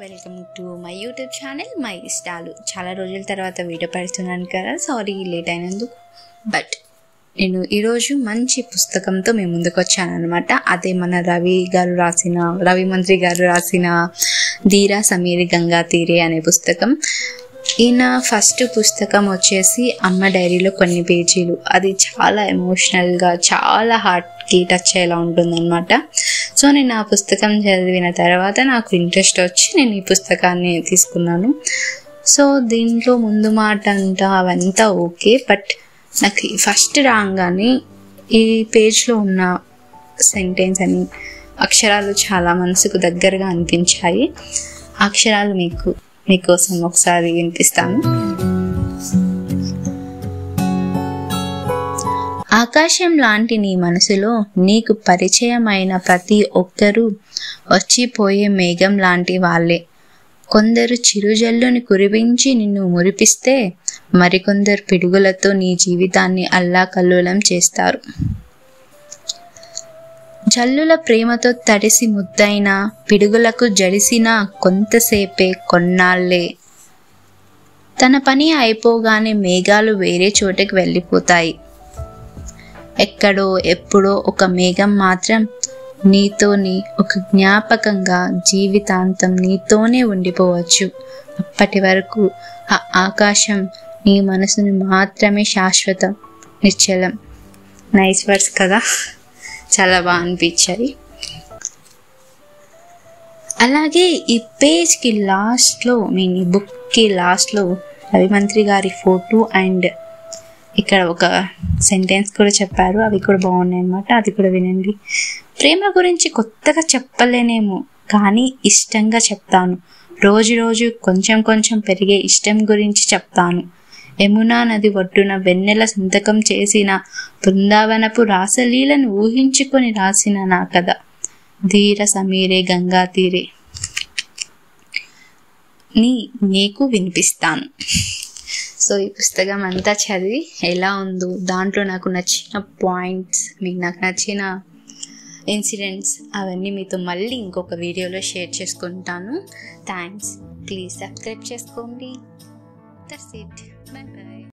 Welcome to my YouTube channel my ఇష్టాలు. చాలా రోజుల తర్వాత వీడియో పెడుతున్నాను కదా, సారీ లేట్ అయినందుకు. బట్ నేను ఈరోజు మంచి పుస్తకంతో మేము ముందుకు వచ్చాను అనమాట. అదే మన రవి మంత్రి గారు రాసిన ధీరా సమీరి గంగా తీరే అనే పుస్తకం. ఈయన ఫస్ట్ పుస్తకం వచ్చేసి అమ్మ డైరీలో కొన్ని పేజీలు. అది చాలా ఎమోషనల్గా, చాలా హార్ట్కి టచ్ అయ్యేలా ఉంటుందన్నమాట. సో నేను ఆ పుస్తకం చదివిన తర్వాత నాకు ఇంట్రెస్ట్ వచ్చి నేను ఈ పుస్తకాన్ని తీసుకున్నాను. సో దీంట్లో ముందు మాట అంతా అవంతా ఓకే, బట్ నాకు ఫస్ట్ రాగానే ఈ పేజ్లో ఉన్న సెంటెన్స్ అని అక్షరాలు చాలా మనసుకు దగ్గరగా అనిపించాయి. అక్షరాలు మీకోసం ఒకసారి వినిపిస్తాను. ఆకాశం లాంటి నీ మనసులో నీకు పరిచయమైన ప్రతి ఒక్కరూ వచ్చిపోయే మేఘం లాంటి వాళ్ళే. కొందరు చిరుజల్లుని కురిపించి నిన్ను మురిపిస్తే, మరికొందరు పిడుగులతో నీ జీవితాన్ని అల్లాకల్లోలం చేస్తారు. జల్లుల ప్రేమతో తడిసి ముద్దైన పిడుగులకు జడిసిన కొంతసేపే, కొన్నాళ్లే. తన పని అయిపోగానే మేఘాలు వేరే చోటకి వెళ్ళిపోతాయి. ఎక్కడో ఎప్పుడో ఒక మేఘం మాత్రం నీతోని ఒక జ్ఞాపకంగా జీవితాంతం నీతోనే ఉండిపోవచ్చు. అప్పటి వరకు ఆ ఆకాశం నీ మనసుని మాత్రమే శాశ్వతం, నిశ్చలం. నైస్ వర్డ్స్ కదా, చాలా బాగా అనిపించాయి. అలాగే ఈ పేజ్కి లాస్ట్లో, ఈ బుక్కి లాస్ట్లో రవి మంత్రి గారి ఫోటో అండ్ ఇక్కడ ఒక సెంటెన్స్ కూడా చెప్పారు. అవి కూడా బాగున్నాయి అన్నమాట, అది కూడా వినండి. ప్రేమ గురించి కొత్తగా చెప్పలేనేమో, కానీ ఇష్టంగా చెప్తాను. రోజు రోజు కొంచెం కొంచెం పెరిగే ఇష్టం గురించి చెప్తాను. యమునా నది ఒడ్డున వెన్నెల సంతకం చేసిన బృందావనపు రాసలీలను ఊహించుకొని రాసిన నా కథ ధీర సమీరే గంగా తీరే నీకు వినిపిస్తాను. సో ఈ పుస్తకం అంతా చదివి ఎలా ఉందో, దాంట్లో నాకు నచ్చిన పాయింట్స్, నాకు నచ్చిన ఇన్సిడెంట్స్ అవన్నీ మీతో మళ్ళీ ఇంకొక వీడియోలో షేర్ చేసుకుంటాను. థ్యాంక్స్. ప్లీజ్ సబ్స్క్రైబ్ చేసుకోండి. That's it. By by.